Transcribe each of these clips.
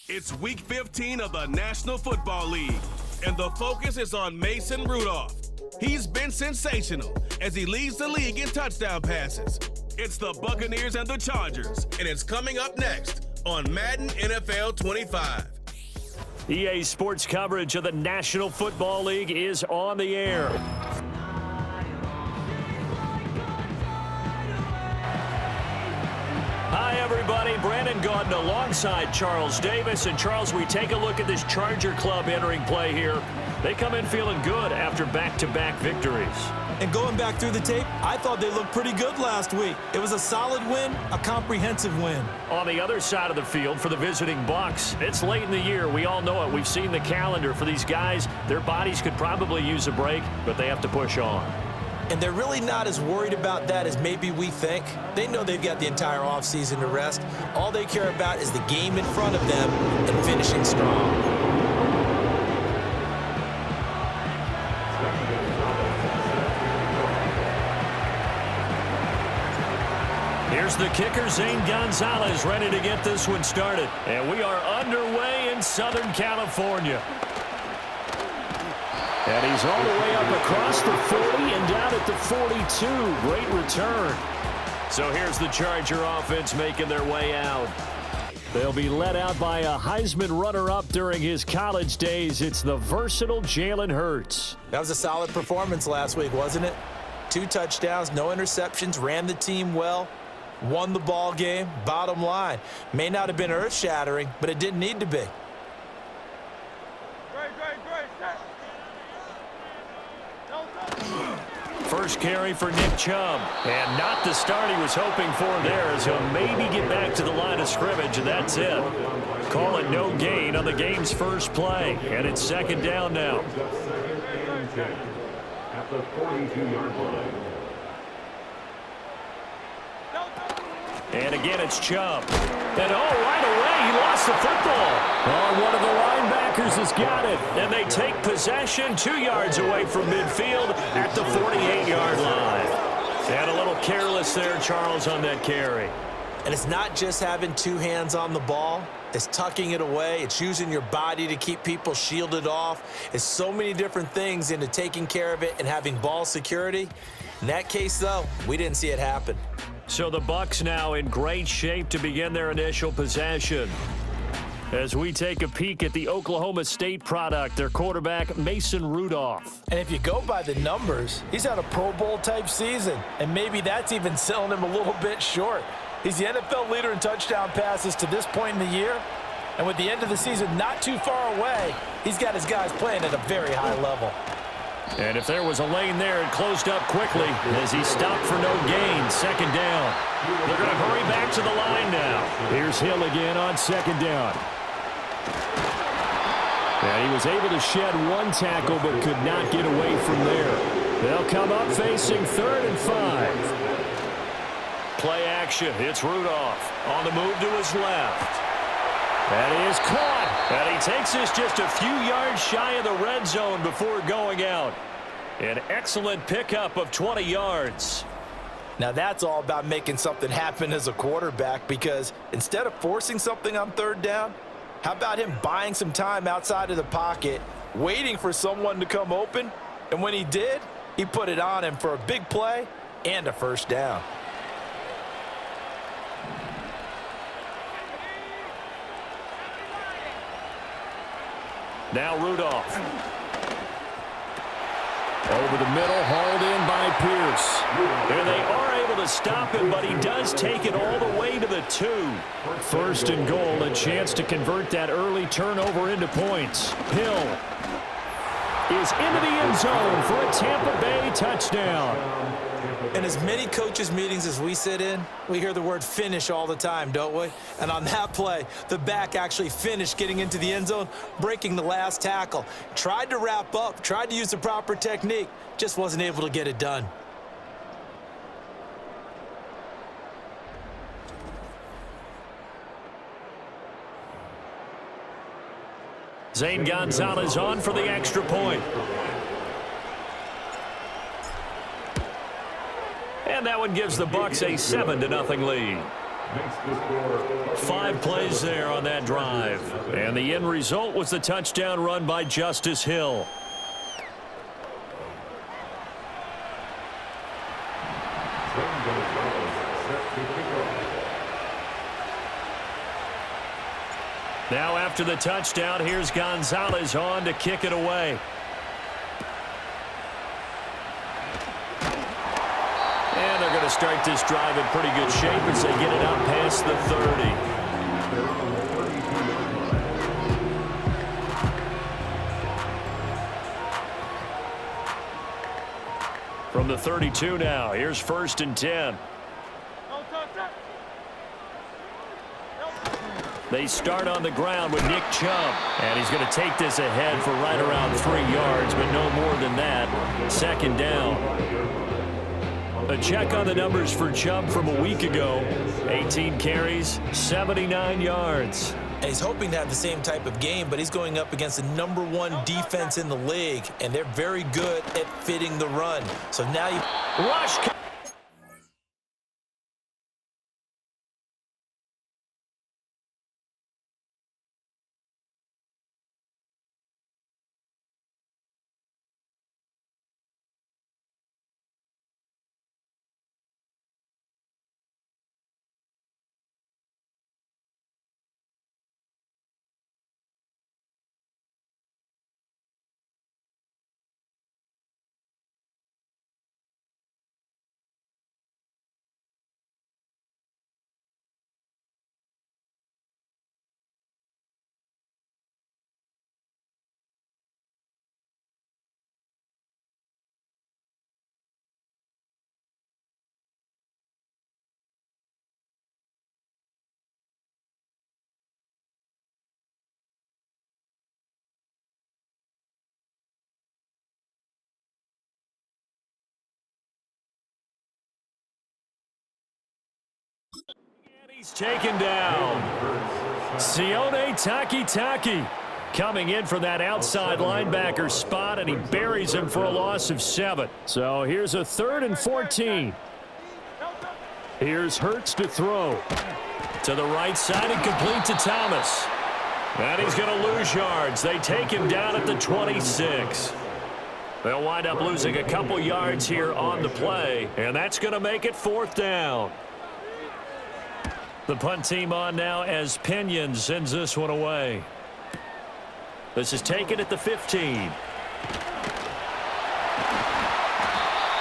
It's Week 15 of the National Football League, and the focus is on Mason Rudolph. He's been sensational as he leads the league in touchdown passes. It's the Buccaneers and the Chargers, and it's coming up next on Madden NFL 25. EA Sports coverage of the National Football League is on the air. Hi, everybody. Brandon Gaudin alongside Charles Davis. And, Charles, we take a look at this Charger club entering play here. They come in feeling good after back-to-back victories. And going back through the tape, I thought they looked pretty good last week. It was a solid win, a comprehensive win. On the other side of the field for the visiting Bucs, it's late in the year. We all know it. We've seen the calendar for these guys. Their bodies could probably use a break, but they have to push on. And they're really not as worried about that as maybe we think. They know they've got the entire offseason to rest. All they care about is the game in front of them and finishing strong. Here's the kicker, Zane Gonzalez, ready to get this one started. And we are underway in Southern California. And he's all the way up across the 40 and down at the 42. Great return. So here's the Charger offense making their way out. They'll be led out by a Heisman runner-up during his college days. It's the versatile Jalen Hurst. That was a solid performance last week, wasn't it? 2 touchdowns, no interceptions, ran the team well, won the ball game. Bottom line, may not have been earth-shattering, but it didn't need to be. First carry for Nick Chubb. And not the start he was hoping for there, as he'll maybe get back to the line of scrimmage, and that's it. Call it no gain on the game's first play. And it's second down now. At the 42-yard line. And again, it's Chubb. And right away, he lost the football. One of the linebackers has got it. And they take possession 2 yards away from midfield at the 48-yard line. And a little careless there, Charles, on that carry. And it's not just having 2 hands on the ball. It's tucking it away. It's using your body to keep people shielded off. It's so many different things into taking care of it and having ball security. In that case, though, we didn't see it happen. So the Bucs now in great shape to begin their initial possession. As we take a peek at the Oklahoma State product, their quarterback, Mason Rudolph. And if you go by the numbers, he's had a Pro Bowl type season. And maybe that's even selling him a little bit short. He's the NFL leader in touchdown passes to this point in the year. And with the end of the season not too far away, he's got his guys playing at a very high level. And if there was a lane there, it closed up quickly as he stopped for no gain. Second down. They're going to hurry back to the line now. Here's Hill again on second down. And he was able to shed 1 tackle but could not get away from there. They'll come up facing 3rd and 5. Play action. It's Rudolph on the move to his left. And he is caught. And he takes this just a few yards shy of the red zone before going out. An excellent pickup of 20 yards. Now that's all about making something happen as a quarterback, because instead of forcing something on 3rd down, how about him buying some time outside of the pocket, waiting for someone to come open, and when he did, he put it on him for a big play and a first down. Now Rudolph. Over the middle, hauled in by Pierce. And they are able to stop him, but he does take it all the way to the 2. 1st and goal, a chance to convert that early turnover into points. Hill is into the end zone for a Tampa Bay touchdown. In as many coaches' meetings as we sit in, we hear the word finish all the time, don't we? And on that play, the back actually finished getting into the end zone, breaking the last tackle. Tried to wrap up, tried to use the proper technique, just wasn't able to get it done. Zane Gonzalez on for the extra point. And that one gives the Bucs a 7-0 lead. Makes the score. 5 plays there on that drive. And the end result was the touchdown run by Justice Hill. Now after the touchdown, here's Gonzalez on to kick it away. And they're going to start this drive in pretty good shape as they get it out past the 30. From the 32 now, here's 1st and 10. They start on the ground with Nick Chubb. And he's going to take this ahead for right around 3 yards, but no more than that. 2nd down. A check on the numbers for Chubb from a week ago. 18 carries, 79 yards. And he's hoping to have the same type of game, but he's going up against the #1 defense in the league, and they're very good at fitting the run. So now you rush. He's taken down. Sione Takitaki coming in for that outside linebacker spot, and he buries him for a loss of 7. So here's a 3rd and 14. Here's Hurts to throw. To the right side and complete to Thomas. And he's going to lose yards. They take him down at the 26. They'll wind up losing a couple yards here on the play, and that's going to make it 4th down. The punt team on now as Pinion sends this one away. This is taken at the 15.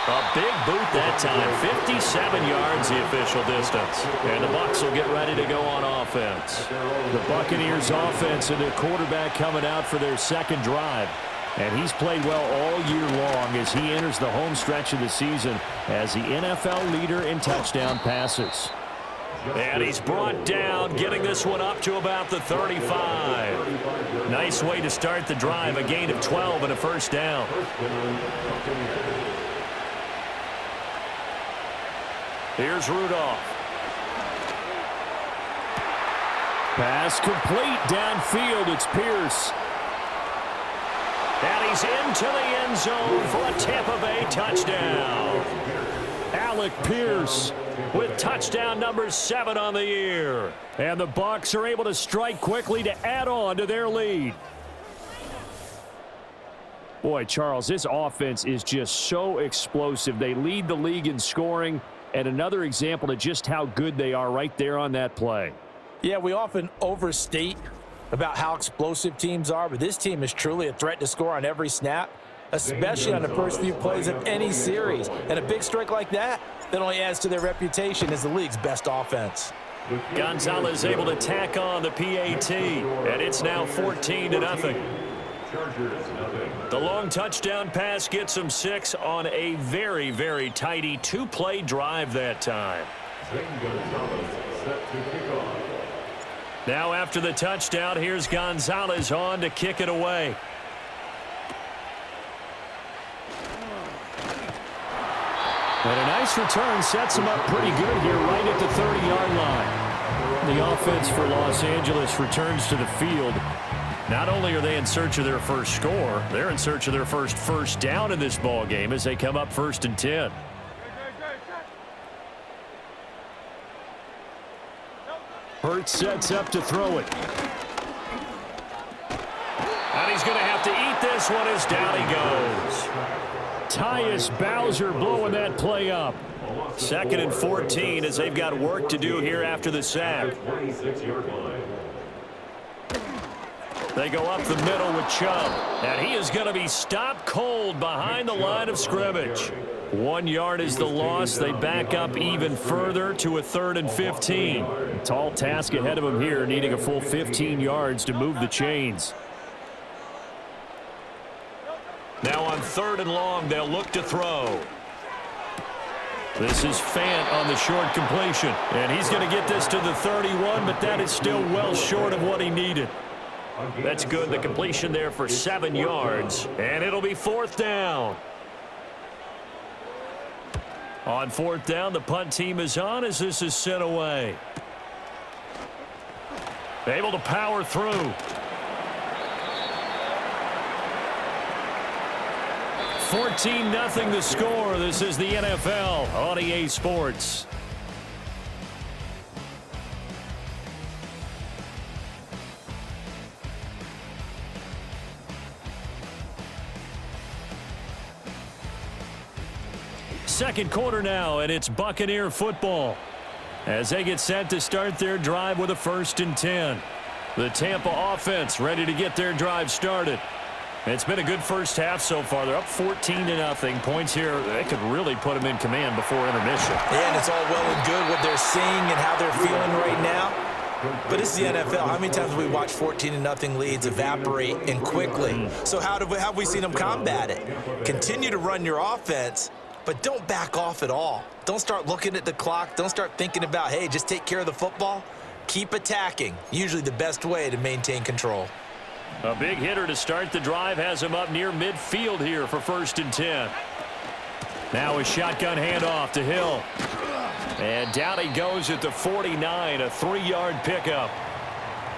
A big boot that time. 57 yards the official distance. And the Bucs will get ready to go on offense. The Buccaneers offense and their quarterback coming out for their 2nd drive. And he's played well all year long as he enters the home stretch of the season as the NFL leader in touchdown passes. And he's brought down, getting this one up to about the 35. Nice way to start the drive, a gain of 12 and a 1st down. Here's Rudolph. Pass complete downfield. It's Pierce. And he's into the end zone for a Tampa Bay touchdown. Alec Pierce with touchdown number 7 on the year. And the Bucs are able to strike quickly to add on to their lead. Boy, Charles, this offense is just so explosive. They lead the league in scoring, and another example of just how good they are right there on that play. Yeah, we often overstate about how explosive teams are, but this team is truly a threat to score on every snap, especially on the first few plays of any series. And a big strike like that only adds to their reputation as the league's best offense. Gonzalez able to tack on the PAT, and it's now 14-0. The long touchdown pass gets them 6 on a very, very tidy 2-play drive that time. Now after the touchdown, here's Gonzalez on to kick it away. And a nice return sets him up pretty good here right at the 30-yard line. The offense for Los Angeles returns to the field. Not only are they in search of their first score, they're in search of their first down in this ball game as they come up 1st and 10. Hurst sets up to throw it. And he's going to have to eat this one as down he goes. Tyus Bowser blowing that play up. 2nd and 14 as they've got work to do here after the sack. They go up the middle with Chubb. And he is going to be stopped cold behind the line of scrimmage. 1 yard is the loss. They back up even further to a 3rd and 15. A tall task ahead of them here, needing a full 15 yards to move the chains. Now on 3rd and long, they'll look to throw. This is Fant on the short completion. And he's going to get this to the 31, but that is still well short of what he needed. That's good. The completion there for 7 yards. And it'll be 4th down. On 4th down, the punt team is on as this is sent away. Able to power through. 14-0 the score. This is the NFL on EA Sports. Second quarter now, and it's Buccaneer football as they get set to start their drive with a 1st and 10. The Tampa offense ready to get their drive started. It's been a good first half so far. They're up 14-0. Points here, they could really put them in command before intermission. Yeah, and it's all well and good what they're seeing and how they're feeling right now. But it's the NFL. How many times have we watched 14-0 leads evaporate and quickly? So how have we seen them combat it? Continue to run your offense, but don't back off at all. Don't start looking at the clock. Don't start thinking about, hey, just take care of the football. Keep attacking. Usually the best way to maintain control. A big hitter to start the drive has him up near midfield here for 1st and 10. Now a shotgun handoff to Hill. And down he goes at the 49, a 3-yard pickup.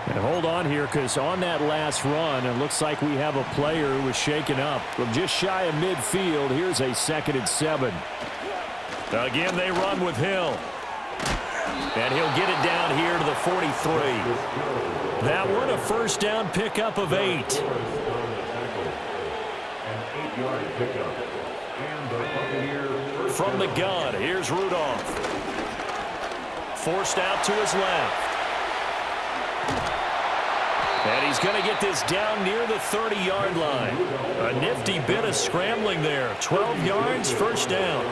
And hold on here, because on that last run, it looks like we have a player who was shaken up. From just shy of midfield, here's a 2nd and 7. Again, they run with Hill. And he'll get it down here to the 43. That one a 1st down pickup of 8. From the gun, here's Rudolph. Forced out to his left. And he's going to get this down near the 30-yard line. A nifty bit of scrambling there. 12 yards, 1st down.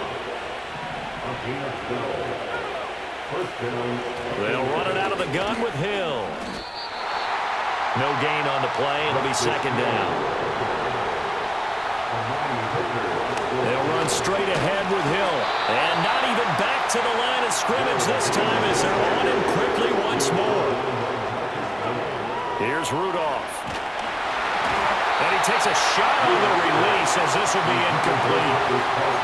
They'll run it out of the gun with Hill. No gain on the play. It'll be 2nd down. They'll run straight ahead with Hill. And not even back to the line of scrimmage this time as they're on him quickly once more. Here's Rudolph. And he takes a shot on the release as this will be incomplete.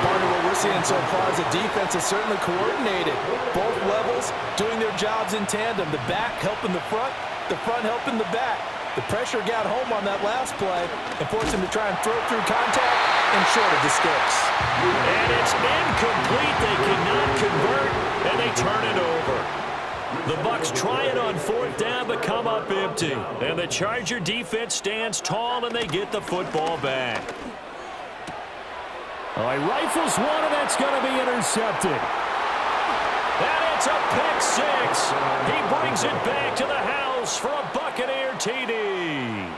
Part of what we're seeing so far is the defense is certainly coordinated. Both levels doing their jobs in tandem. The back helping the front helping the back. The pressure got home on that last play and forced him to try and throw through contact and short of the sticks. And it's incomplete. They cannot convert, and they turn it over. The Bucs try it on 4th down, but come up empty. And the Charger defense stands tall, and they get the football back. All right, rifles one, and that's going to be intercepted. And it's a pick 6. He brings it back to the house for a Buccaneer TD.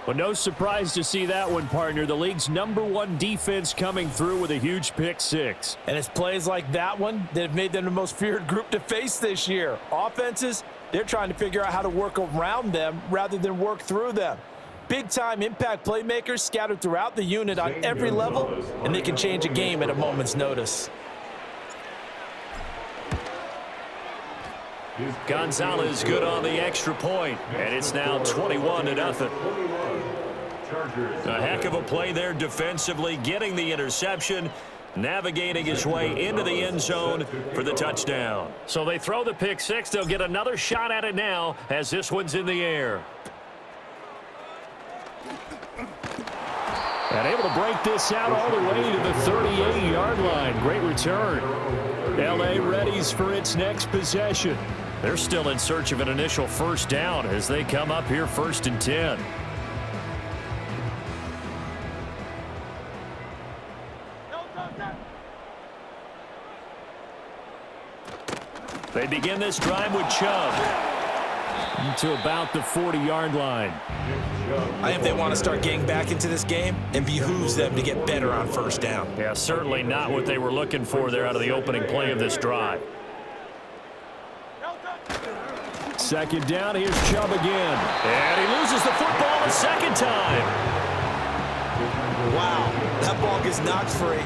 Well, no surprise to see that one, partner. The league's #1 defense coming through with a huge pick 6. And it's plays like that one that have made them the most feared group to face this year. Offenses, they're trying to figure out how to work around them rather than work through them. Big-time impact playmakers scattered throughout the unit on every level, and they can change a game at a moment's notice. Gonzalez good on the extra point, and it's now 21-0. A heck of a play there defensively, getting the interception, navigating his way into the end zone for the touchdown. So they throw the pick 6. They'll get another shot at it now as this one's in the air. And able to break this out all the way to the 38-yard line. Great return. L.A. readies for its next possession. They're still in search of an initial first down as they come up here 1st and 10. They begin this drive with Chubb to about the 40-yard line. I think they want to start getting back into this game, and behooves them to get better on first down. Yeah, certainly not what they were looking for there out of the opening play of this drive. 2nd down, here's Chubb again. And he loses the football a second time. Wow, that ball gets knocked free,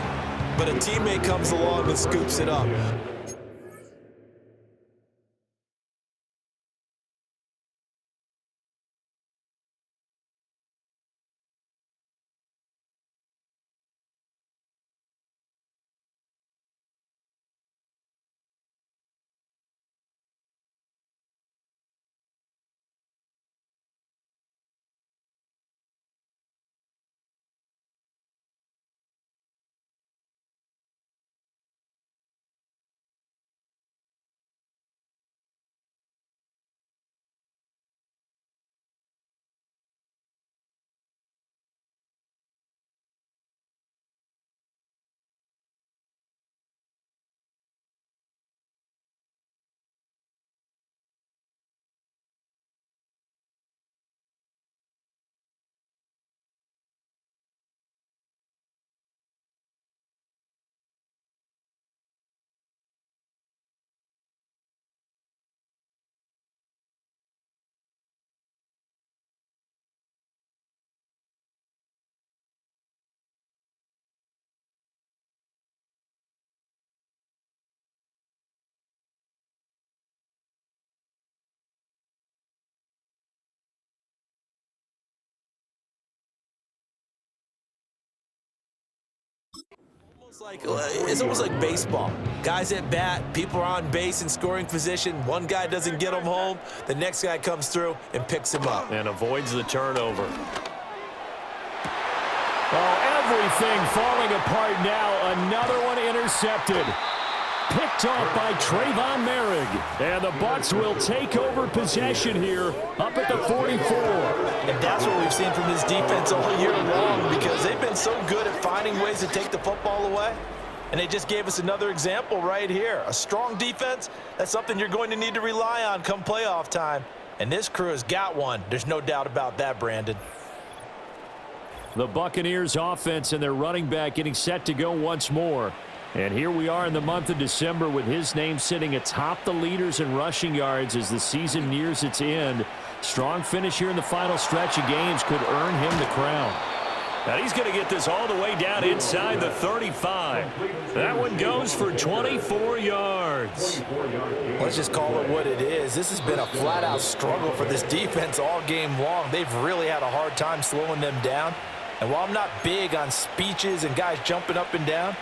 but a teammate comes along and scoops it up. It's almost like baseball. Guys at bat, people are on base in scoring position. One guy doesn't get him home. The next guy comes through and picks him up. And avoids the turnover. Oh, everything falling apart now. Another one intercepted. Picked off by Trayvon Merrick. And the Bucs will take over possession here up at the 44. And that's what we've seen from this defense all year long, because they've been so good at finding ways to take the football away. And they just gave us another example right here. A strong defense, that's something you're going to need to rely on come playoff time. And this crew has got one. There's no doubt about that, Brandon. The Buccaneers offense and their running back getting set to go once more. And here we are in the month of December with his name sitting atop the leaders in rushing yards as the season nears its end. Strong finish here in the final stretch of games could earn him the crown. Now he's going to get this all the way down inside the 35. That one goes for 24 yards. Let's just call it what it is. This has been a flat-out struggle for this defense all game long. They've really had a hard time slowing them down. And while I'm not big on speeches and guys jumping up and down,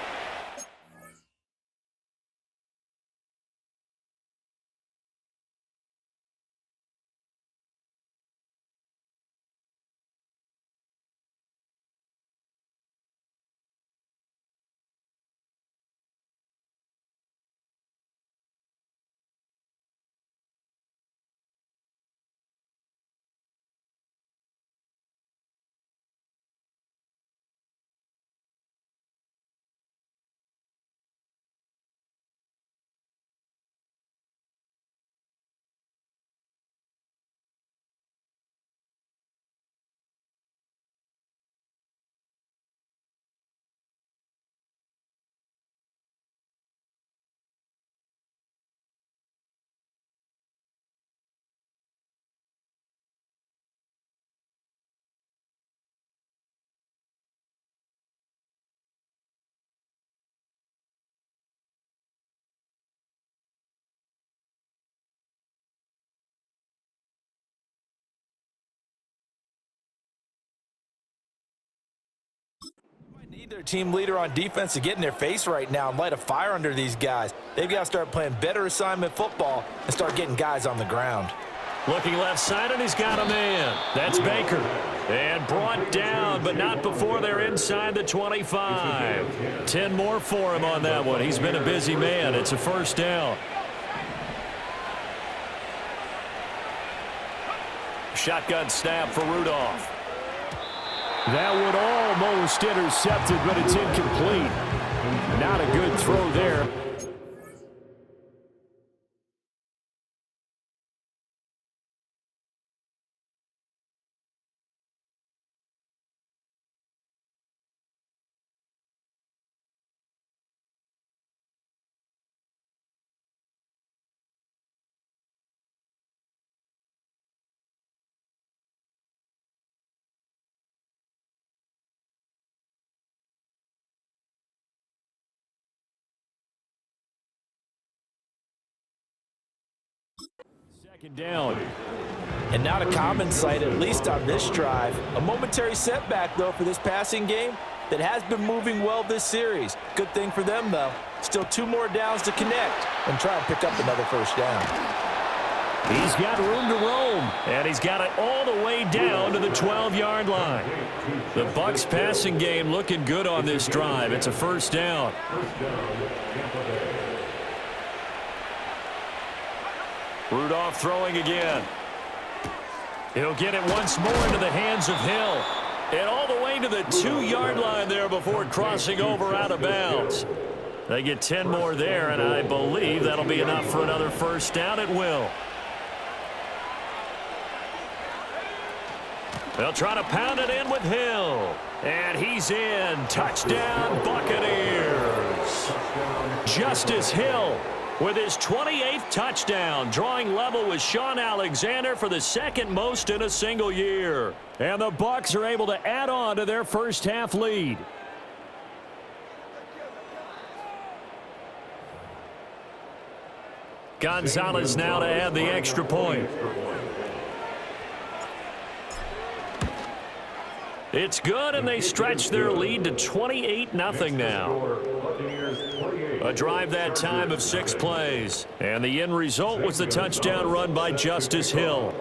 need their team leader on defense to get in their face right now and light a fire under these guys. They've got to start playing better assignment football and start getting guys on the ground. Looking left side, and he's got a man. That's Baker. And brought down, but not before they're inside the 25. 10 more for him on that one. He's been a busy man. It's a first down. Shotgun snap for Rudolph. That one almost intercepted, but it's incomplete. Not a good throw there. Second down. And not a common sight, at least on this drive. A momentary setback, though, for this passing game that has been moving well this series. Good thing for them, though. Still 2 more downs to connect and try and pick up another first down. He's got room to roam, and he's got it all the way down to the 12-yard line. The Bucs passing game looking good on this drive. It's a first down. Rudolph throwing again. He'll get it once more into the hands of Hill. And all the way to the 2-yard line there before crossing over out of bounds. They get 10 more there, and I believe that'll be enough for another first down. It will. They'll try to pound it in with Hill. And he's in. Touchdown, Buccaneers. Justice Hill with his 28th touchdown, drawing level with Sean Alexander for the second most in a single year. And the Bucs are able to add on to their first half lead. Gonzalez now to add the extra point. It's good, and they stretch their lead to 28-0 now. A drive that time of 6 plays. And the end result was the touchdown run by Justice Hill.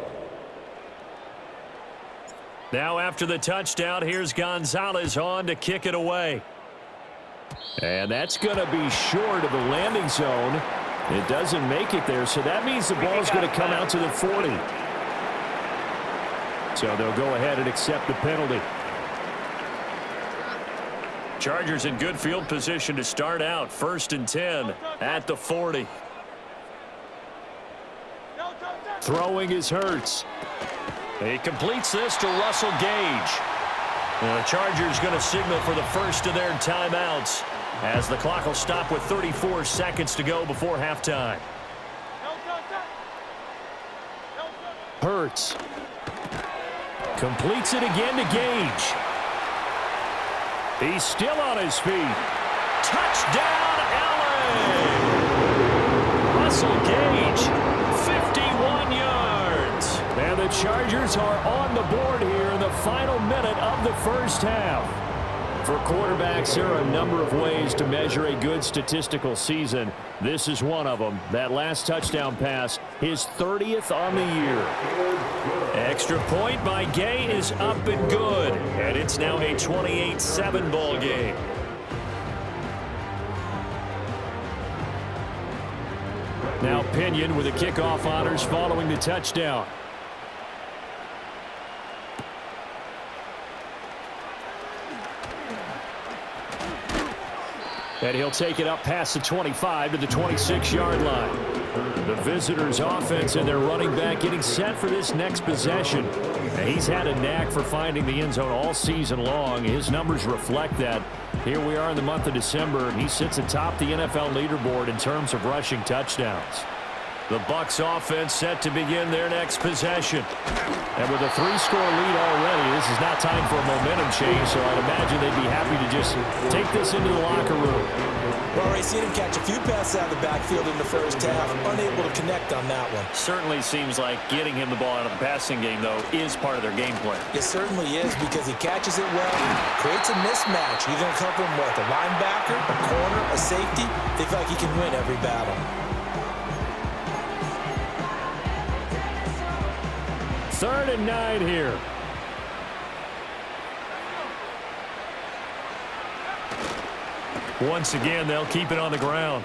Now after the touchdown, here's Gonzalez on to kick it away. And that's going to be short of the landing zone. It doesn't make it there, so that means the ball's going to come out to the 40. So they'll go ahead and accept the penalty. Chargers in good field position to start out. 1st and 10 at the 40. Throwing is Hurts. He completes this to Russell Gage. And the Chargers going to signal for the first of their timeouts as the clock will stop with 34 seconds to go before halftime. Hurts completes it again to Gage. He's still on his feet. Touchdown, LA! Russell Gage, 51 yards. And the Chargers are on the board here in the final minute of the first half. For quarterbacks, there are a number of ways to measure a good statistical season. This is one of them. That last touchdown pass, his 30th on the year. Extra point by Gay is up and good. And it's now a 28-7 ball game. Now Pinion with the kickoff honors following the touchdown. And he'll take it up past the 25 to the 26-yard line. The visitors' offense and their running back getting set for this next possession. And he's had a knack for finding the end zone all season long. His numbers reflect that. Here we are in the month of December, and he sits atop the NFL leaderboard in terms of rushing touchdowns. The Bucs offense set to begin their next possession. And with a 3-score lead already, this is not time for a momentum change, so I'd imagine they'd be happy to just take this into the locker room. Well, Ray, seen him catch a few passes out of the backfield in the first half, unable to connect on that one. Certainly seems like getting him the ball out of the passing game, though, is part of their game plan. It certainly is, because he catches it well, creates a mismatch. You're going to cover him with a linebacker, a corner, a safety. They feel like he can win every battle. 3rd and 9 here. Once again, they'll keep it on the ground.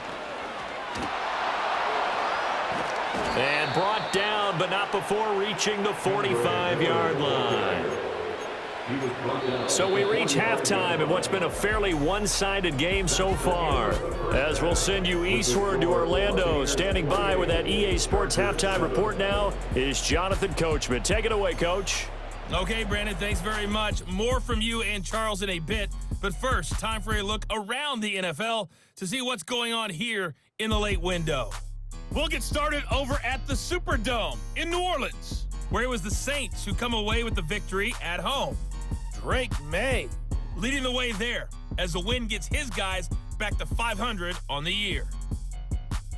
And brought down, but not before reaching the 45-yard line. So we reach halftime in what's been a fairly one-sided game so far. As we'll send you eastward to Orlando. Standing by with that EA Sports halftime report now is Jonathan Coachman. Take it away, Coach. Okay, Brandon, thanks very much. More from you and Charles in a bit. But first, time for a look around the NFL to see what's going on here in the late window. We'll get started over at the Superdome in New Orleans, where it was the Saints who come away with the victory at home. Drake May leading the way there as the win gets his guys back to 500 on the year.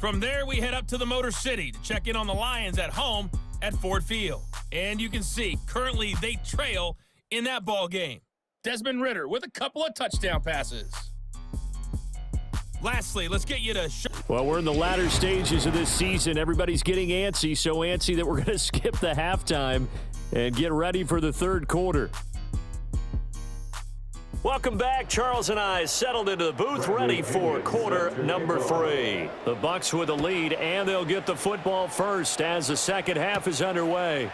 From there, we head up to the Motor City to check in on the Lions at home at Ford Field. And you can see, currently they trail in that ball game. Desmond Ridder with a couple of touchdown passes. Lastly, let's get you to... Well, we're in the latter stages of this season. Everybody's getting antsy, so antsy that we're going to skip the halftime and get ready for the third quarter. Welcome back. Charles and I settled into the booth, ready for quarter number 3. The Bucs with a lead, and they'll get the football first as the second half is underway.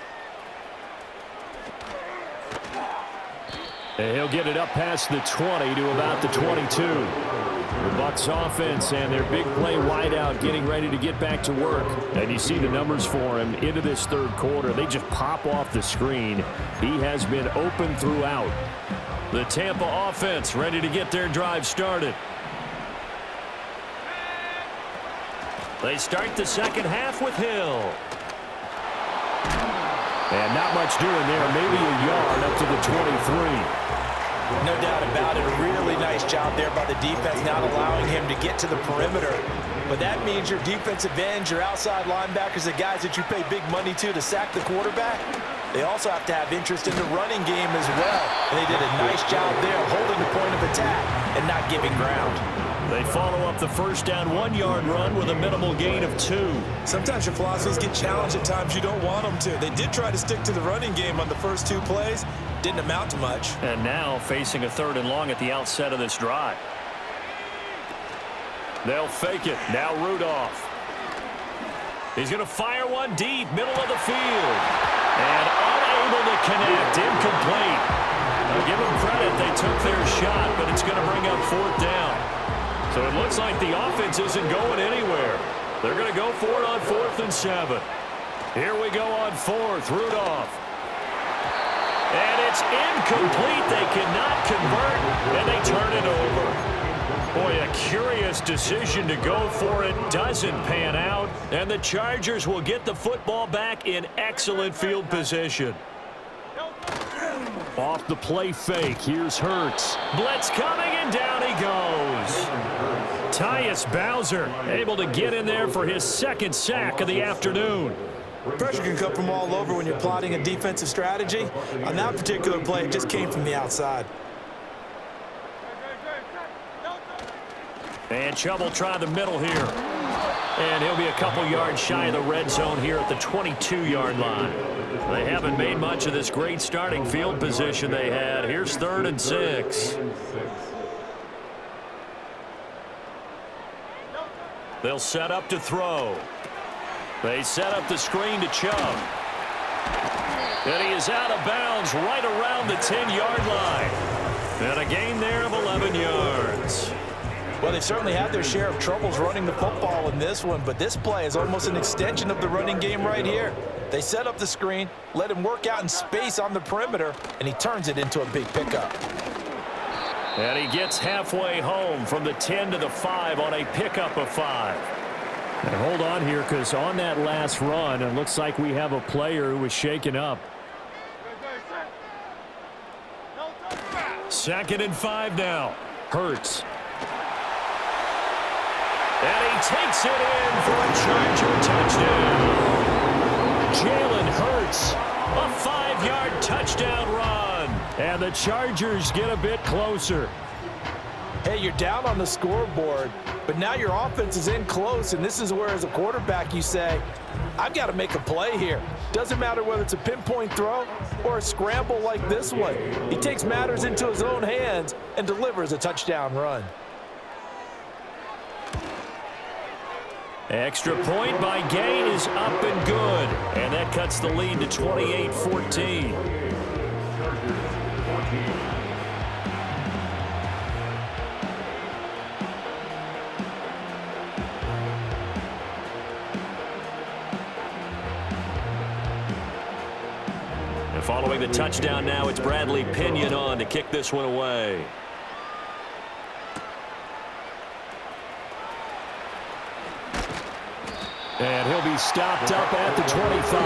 And he'll get it up past the 20 to about the 22. The Bucs offense and their big play wideout getting ready to get back to work. And you see the numbers for him into this third quarter. They just pop off the screen. He has been open throughout. The Tampa offense ready to get their drive started. They start the second half with Hill. And not much doing there. Maybe a yard up to the 23. No doubt about it. A really nice job there by the defense, not allowing him to get to the perimeter. But that means your defensive ends, your outside linebackers, the guys that you pay big money to sack the quarterback, they also have to have interest in the running game as well. And they did a nice job there holding the point of attack and not giving ground. They follow up the first down 1-yard run with a minimal gain of 2. Sometimes your philosophies get challenged at times you don't want them to. They did try to stick to the running game on the first 2 plays. Didn't amount to much. And now facing a 3rd and long at the outset of this drive. They'll fake it. Now Rudolph. He's going to fire one deep, middle of the field. And unable to connect. Incomplete. I'll give them credit. They took their shot, but it's going to bring up 4th down. So it looks like the offense isn't going anywhere. They're going to go for it on 4th and 7. Here we go on 4th. Rudolph. And it's incomplete. They cannot convert, and they turn it over. Boy, a curious decision to go for it. Doesn't pan out, and the Chargers will get the football back in excellent field position. Off the play fake. Here's Hurts. Blitz coming, and down he goes. Tyus Bowser able to get in there for his 2nd sack of the afternoon. Pressure can come from all over when you're plotting a defensive strategy. On that particular play, it just came from the outside. And Chubb will try the middle here. And he'll be a couple yards shy of the red zone here at the 22-yard line. They haven't made much of this great starting field position they had. Here's 3rd and 6. They'll set up to throw. They set up the screen to Chubb. And he is out of bounds right around the 10-yard line. And a gain there of 11 yards. Well, they certainly had their share of troubles running the football in this one, but this play is almost an extension of the running game right here. They set up the screen, let him work out in space on the perimeter, and he turns it into a big pickup. And he gets halfway home from the 10 to the 5 on a pickup of 5. And hold on here, because on that last run, it looks like we have a player who was shaken up. 2nd and 5 now. Hurts. And he takes it in for a Charger touchdown. Jalen Hurts, a 5-yard touchdown run. And the Chargers get a bit closer. Hey, you're down on the scoreboard. But now your offense is in close, and this is where, as a quarterback, you say, I've got to make a play here. Doesn't matter whether it's a pinpoint throw or a scramble like this one. He takes matters into his own hands and delivers a touchdown run. Extra point by Gain is up and good. And that cuts the lead to 28-14. And following the touchdown now, it's Bradley Pinion on to kick this one away. And he'll be stopped up at the 25.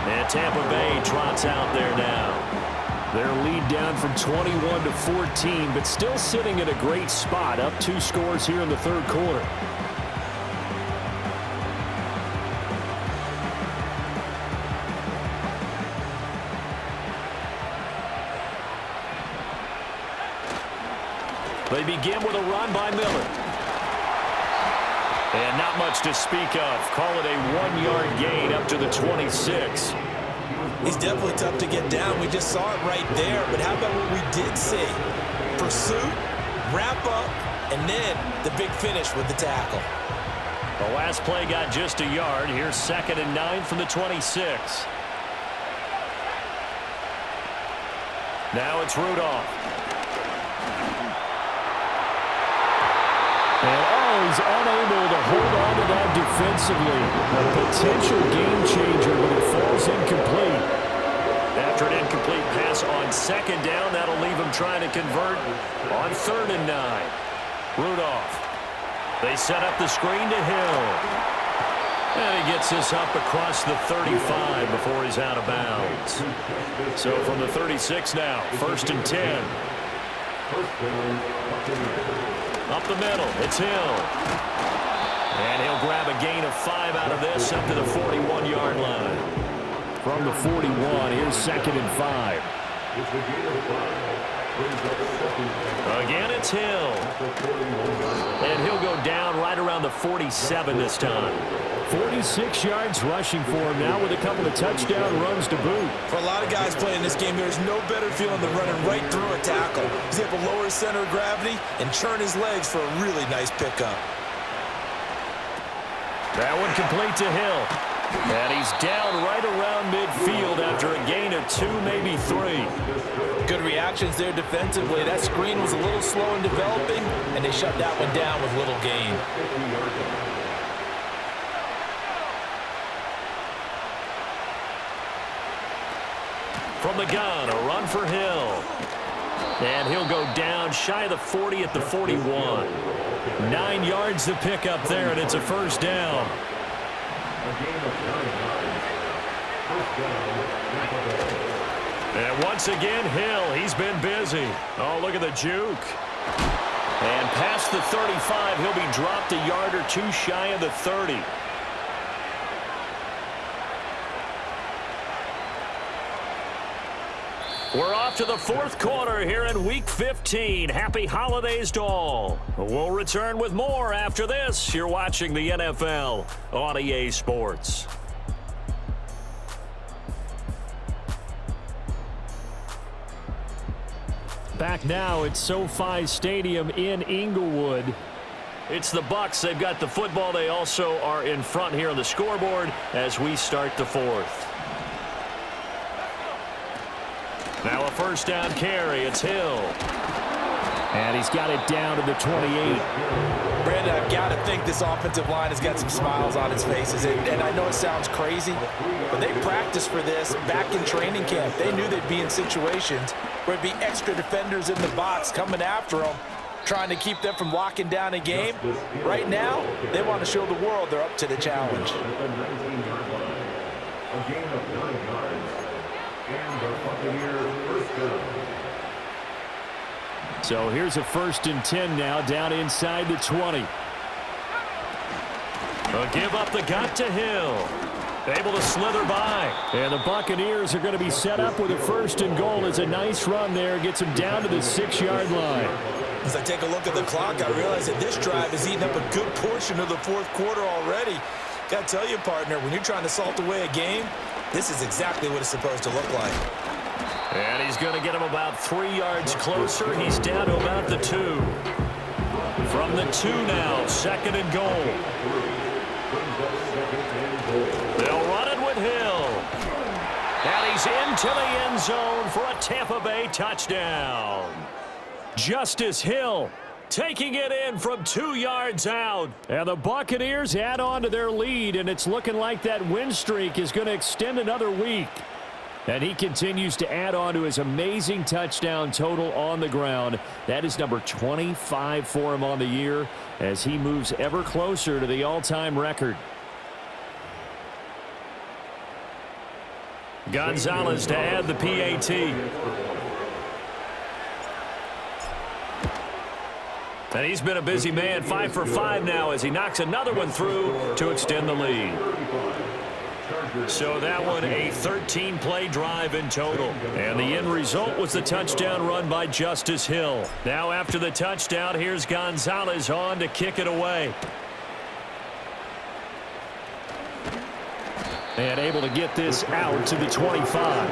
And Tampa Bay trots out there now. Their lead down from 21 to 14, but still sitting at a great spot, up 2 scores here in the third quarter. They begin with a run by Miller. And not much to speak of. Call it a 1-yard gain up to the 26. He's definitely tough to get down. We just saw it right there. But how about what we did see? Pursuit, wrap up, and then the big finish with the tackle. The last play got just a yard. Here's 2nd and 9 from the 26. Now it's Rudolph. And he's unable to hold on to that defensively. A potential game changer, but it falls incomplete. After an incomplete pass on 2nd down, that'll leave him trying to convert on 3rd and 9. Rudolph. They set up the screen to Hill. And he gets this up across the 35 before he's out of bounds. So from the 36 now, 1st and 10. Up the middle, it's Hill. And he'll grab a gain of 5 out of this up to the 41-yard line. From the 41, here's 2nd and 5. Again, it's Hill. And he'll go down right around the 47 this time. 46 yards rushing for him now with a couple of touchdown runs to boot. For a lot of guys playing this game, there's no better feeling than running right through a tackle. He's able to lower his center of gravity and churn his legs for a really nice pickup. That one complete to Hill. And he's down right around midfield after a gain of 2, maybe 3. Good reactions there defensively. That screen was a little slow in developing, and they shut that one down with little gain. From the gun, a run for Hill. And he'll go down shy of the 40 at the 41. 9 yards to pick up there, and it's a 1st down. And once again, Hill, he's been busy. Oh, look at the juke. And past the 35, he'll be dropped a yard or 2 shy of the 30. We're off to the 4th quarter here in Week 15. Happy holidays to all. We'll return with more after this. You're watching the NFL on EA Sports. Back now at Sofi Stadium in Inglewood. It's the Bucs. They've got the football. They also are in front here on the scoreboard as we start the 4th. Now a 1st down carry. It's Hill. And he's got it down to the 28. Brandon, I've got to think this offensive line has got some smiles on its faces. And I know it sounds crazy, but they practiced for this back in training camp. They knew they'd be in situations where it'd be extra defenders in the box coming after them, trying to keep them from locking down a game. Right now, they want to show the world they're up to the challenge. So here's a 1st and 10 now down inside the 20. A give up the gut to Hill. Able to slither by. And the Buccaneers are going to be set up with a 1st and goal. It's a nice run there. Gets him down to the 6-yard line. As I take a look at the clock, I realize that this drive has eaten up a good portion of the fourth quarter already. Got to tell you, partner, when you're trying to salt away a game, this is exactly what it's supposed to look like. And he's going to get him about 3 yards closer. He's down to about the 2. From the 2 now, 2nd and goal. They'll run it with Hill. And he's into the end zone for a Tampa Bay touchdown. Justice Hill taking it in from 2 yards out. And the Buccaneers add on to their lead, and it's looking like that win streak is going to extend another week. And he continues to add on to his amazing touchdown total on the ground. That is number 25 for him on the year as he moves ever closer to the all-time record. Gonzalez to add the PAT. And he's been a busy man, 5 for 5 now as he knocks another one through to extend the lead. So that one a 13-play drive in total. And the end result was the touchdown run by Justice Hill. Now after the touchdown, here's Gonzalez on to kick it away. And able to get this out to the 25.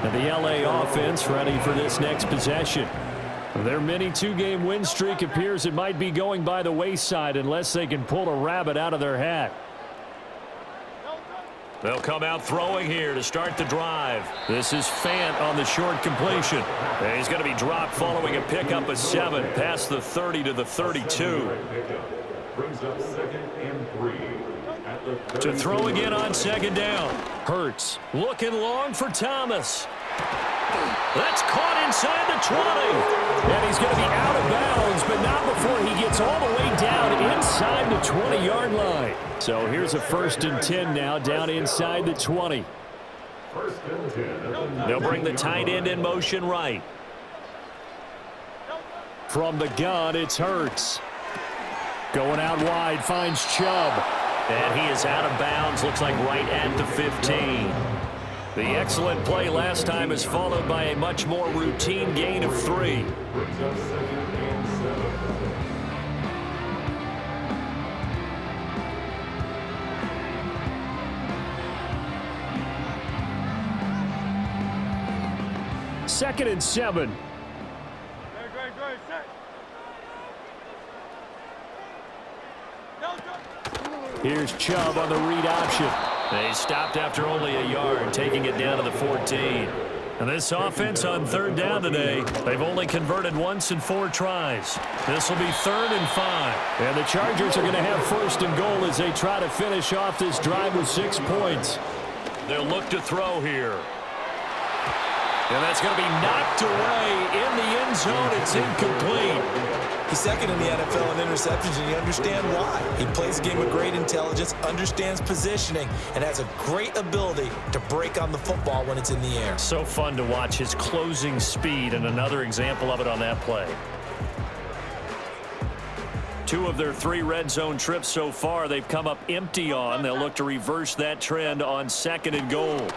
And the LA offense ready for this next possession. Their mini 2-game win streak appears it might be going by the wayside unless they can pull a rabbit out of their hat. They'll come out throwing here to start the drive. This is Fant on the short completion. And he's going to be dropped following a pickup of 7 past the 30 to the 32. Brings up 2nd and 3. To throw again on 2nd down. Hurts looking long for Thomas. That's caught inside the 20. And he's going to be out of bounds, but not before he gets all the way down inside the 20-yard line. So here's a 1st and 10 now down inside the 20. 1st and 10. They'll bring the tight end in motion right. From the gun, it's Hurts. Going out wide, finds Chubb. And he is out of bounds, looks like right at the 15. The excellent play last time is followed by a much more routine gain of 3. Brings up 2nd and 7. 2nd and 7. Here's Chubb on the read option. They stopped after only a yard, taking it down to the 14. And this offense on 3rd down today, they've only converted once in 4 tries. This will be 3rd and 5. And the Chargers are going to have 1st and goal as they try to finish off this drive with 6 points. They'll look to throw here. And that's going to be knocked away in the end zone. It's incomplete. He's 2nd in the NFL in interceptions, and you understand why. He plays a game with great intelligence, understands positioning, and has a great ability to break on the football when it's in the air. So fun to watch his closing speed, and another example of it on that play. 2 of their 3 red zone trips so far, they've come up empty on. They'll look to reverse that trend on 2nd and goal.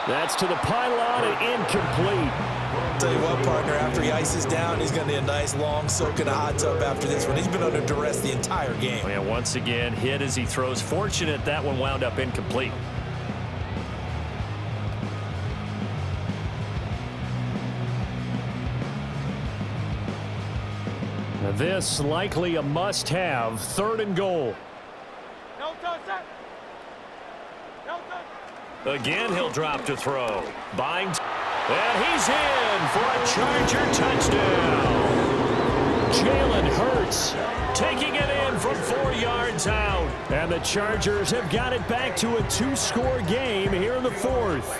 That's to the pylon and incomplete. Tell you what, partner, after he ices down, he's going to need a nice long soak in a hot tub after this one. He's been under duress the entire game. And once again, hit as he throws. Fortunate that one wound up incomplete. Now this likely a must-have. 3rd and goal. Again, he'll drop to throw. Bind. And he's in for a Charger touchdown. Jalen Hurst taking it in from 4 yards out. And the Chargers have got it back to a 2-score game here in the 4th.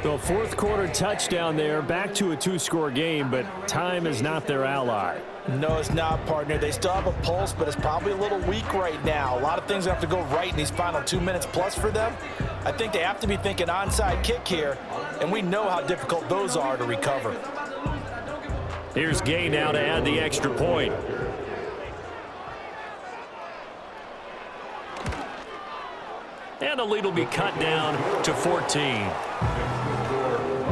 The 4th quarter touchdown there, back to a 2-score game, but time is not their ally. No, it's not, partner. They still have a pulse, but it's probably a little weak right now. A lot of things have to go right in these final 2 minutes plus for them. I think they have to be thinking onside kick here, and we know how difficult those are to recover. Here's Gay now to add the extra point. And the lead will be cut down to 14.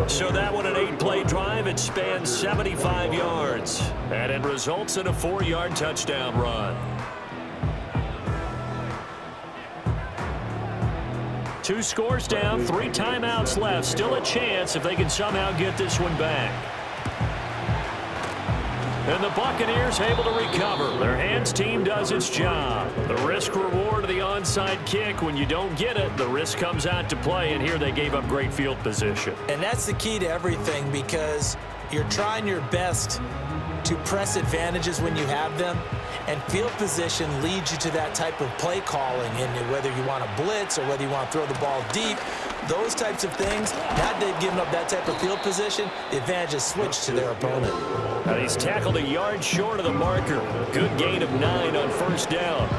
So that one, an 8-play drive. It spans 75 yards. And it results in a 4-yard touchdown run. 2 scores down, 3 timeouts left. Still a chance if they can somehow get this one back. And the Buccaneers able to recover. Their hands team does its job. The risk reward of the onside kick. When you don't get it, the risk comes out to play, and here they gave up great field position. And that's the key to everything, because you're trying your best to press advantages when you have them, and field position leads you to that type of play calling. And whether you want to blitz or whether you want to throw the ball deep, those types of things, now that they've given up that type of field position, the advantage is switched to their opponent. And he's tackled a yard short of the marker. Good gain of 9 on first down.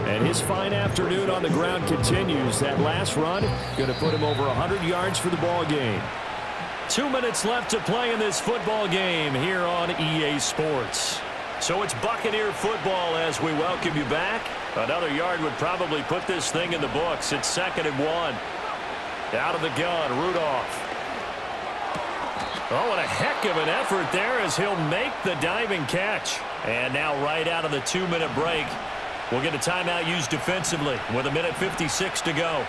And his fine afternoon on the ground continues. That last run going to put him over 100 yards for the ball game. 2 minutes left to play in this football game here on EA Sports. So it's Buccaneer football as we welcome you back. Another yard would probably put this thing in the books. It's 2nd and 1. Out of the gun, Rudolph. Oh, what a heck of an effort there as he'll make the diving catch. And now right out of the 2-minute break, we'll get a timeout used defensively with 1:56 to go.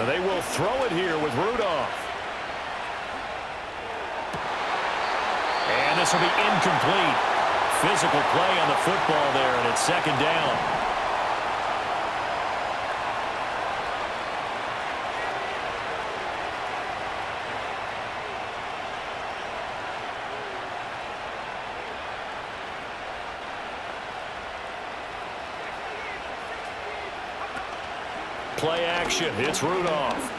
They will throw it here with Rudolph. And this will be incomplete. Physical play on the football there, and it's 2nd down. Play action. It's Rudolph.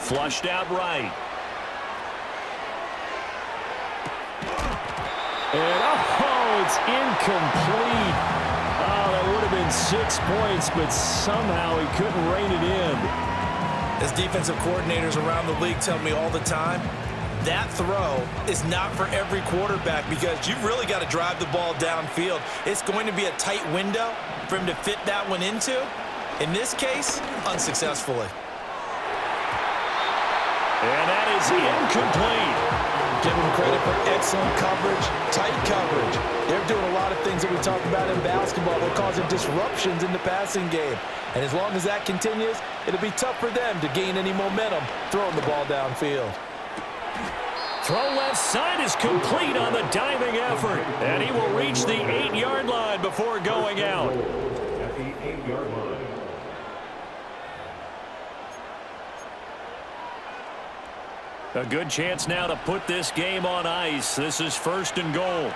Flushed out right. And, oh, it's incomplete. Oh, that would have been 6 points, but somehow he couldn't rein it in. As defensive coordinators around the league tell me all the time, that throw is not for every quarterback, because you've really got to drive the ball downfield. It's going to be a tight window for him to fit that one into. In this case, unsuccessfully. And that is incomplete. Give them credit for excellent coverage, tight coverage. They're doing a lot of things that we talk about in basketball. They're causing disruptions in the passing game. And as long as that continues, it'll be tough for them to gain any momentum throwing the ball downfield. Throw left side is complete on the diving effort. And he will reach the 8-yard line before going out. At the 8-yard line. A good chance now to put this game on ice. This is 1st and goal.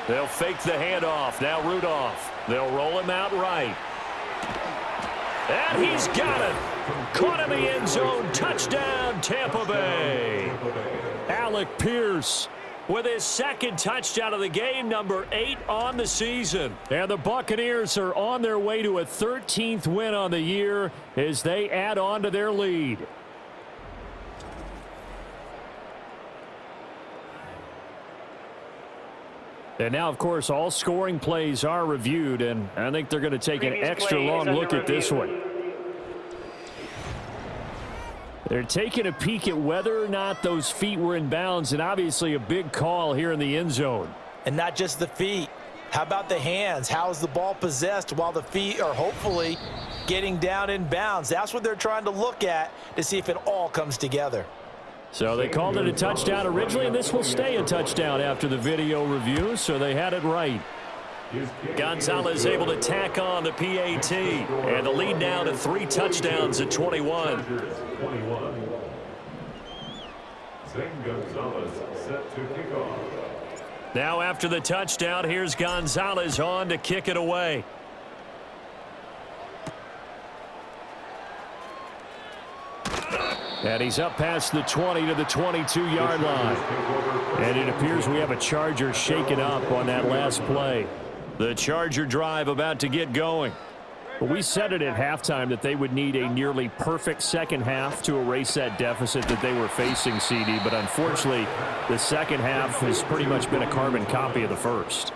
They'll fake the handoff. Now Rudolph. They'll roll him out right. And he's got it. Caught in the end zone. Touchdown, Tampa Bay. Alec Pierce with his 2nd touchdown of the game, number 8 on the season. And the Buccaneers are on their way to a 13th win on the year as they add on to their lead. And now, of course, all scoring plays are reviewed, and I think they're going to take an extra long look at this one. They're taking a peek at whether or not those feet were in bounds, and obviously a big call here in the end zone. And not just the feet. How about the hands? How is the ball possessed while the feet are hopefully getting down in bounds? That's what they're trying to look at to see if it all comes together. So they called it a touchdown originally, and this will stay a touchdown after the video review, so they had it right. Gonzalez able to tack on the PAT, and the lead now to 3 touchdowns at 21. Zane Gonzalez set to kick off. Now after the touchdown, here's Gonzalez on to kick it away. And he's up past the 20 to the 22-yard line. And it appears we have a Charger shaken up on that last play. The Charger drive about to get going. Well, we said it at halftime that they would need a nearly perfect second half to erase that deficit that they were facing, CD. But unfortunately, the second half has pretty much been a carbon copy of the first.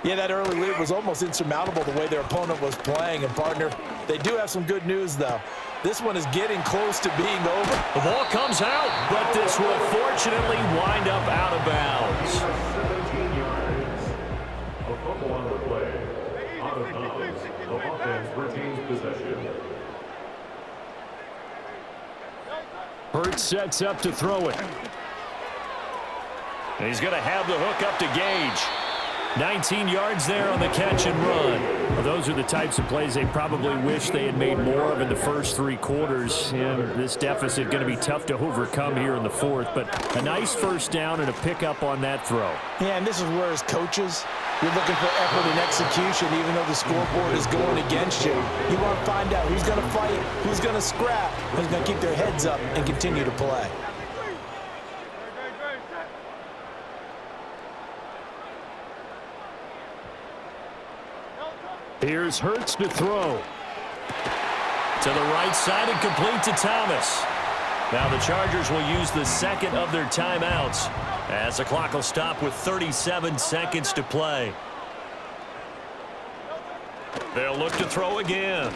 Yeah, that early lead was almost insurmountable the way their opponent was playing. And, partner, They do have some good news, though. This one is getting close to being over. The ball comes out, but this will fortunately wind up out of bounds. 17 yards. A fumble on the play. Out of bounds. The offense retains possession. Hurts sets up to throw it. And he's going to have the hook up to Gage. 19 yards there on the catch and run. Well, those are the types of plays they probably wish they had made more of in the first 3 quarters. And this deficit going to be tough to overcome here in the fourth. But a nice first down and a pickup on that throw. Yeah, and this is where as coaches, you're looking for effort and execution, even though the scoreboard is going against you. You want to find out who's going to fight, who's going to scrap, who's going to keep their heads up and continue to play. Here's Hurts to throw. To the right side and complete to Thomas. Now the Chargers will use the second of their timeouts as the clock will stop with 37 seconds to play. They'll look to throw again.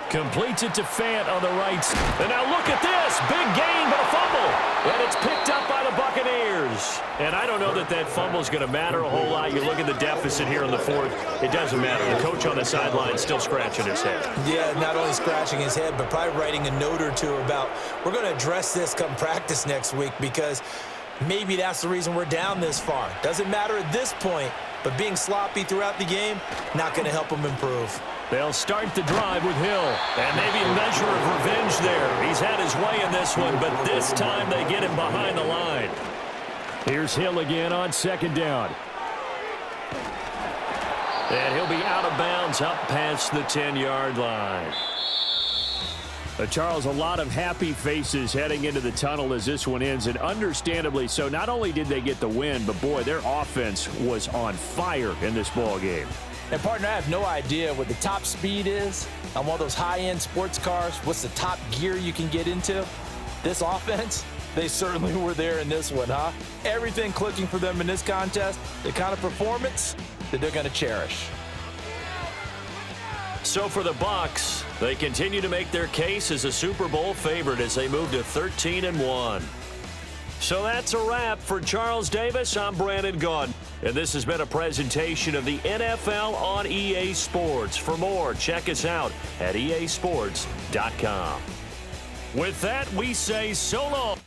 Completes it to Fant on the right. And now look at this. Big gain, but a fumble. And it's picked up by the Buccaneers. And I don't know that that fumble is going to matter a whole lot. You look at the deficit here in the fourth. It doesn't matter. The coach on the sideline is still scratching his head. Yeah, not only scratching his head, but probably writing a note or two about we're going to address this come practice next week because maybe that's the reason we're down this far. Doesn't matter at this point, but being sloppy throughout the game, not going to help him improve. They'll start the drive with Hill. And maybe a measure of revenge there. He's had his way in this one, but this time they get him behind the line. Here's Hill again on second down. And he'll be out of bounds up past the 10-yard line. Charles, a lot of happy faces heading into the tunnel as this one ends, and understandably so. Not only did they get the win, but boy, their offense was on fire in this ball game. And partner, I have no idea what the top speed is on one of those high-end sports cars. What's the top gear you can get into? This offense, they certainly were there in this one, huh? Everything clicking for them in this contest, the kind of performance that they're going to cherish. So for the Bucs, they continue to make their case as a Super Bowl favorite as they move to 13-1. So that's a wrap for Charles Davis. I'm Brandon Gaudin, and this has been a presentation of the NFL on EA Sports. For more, check us out at easports.com. With that, we say so long.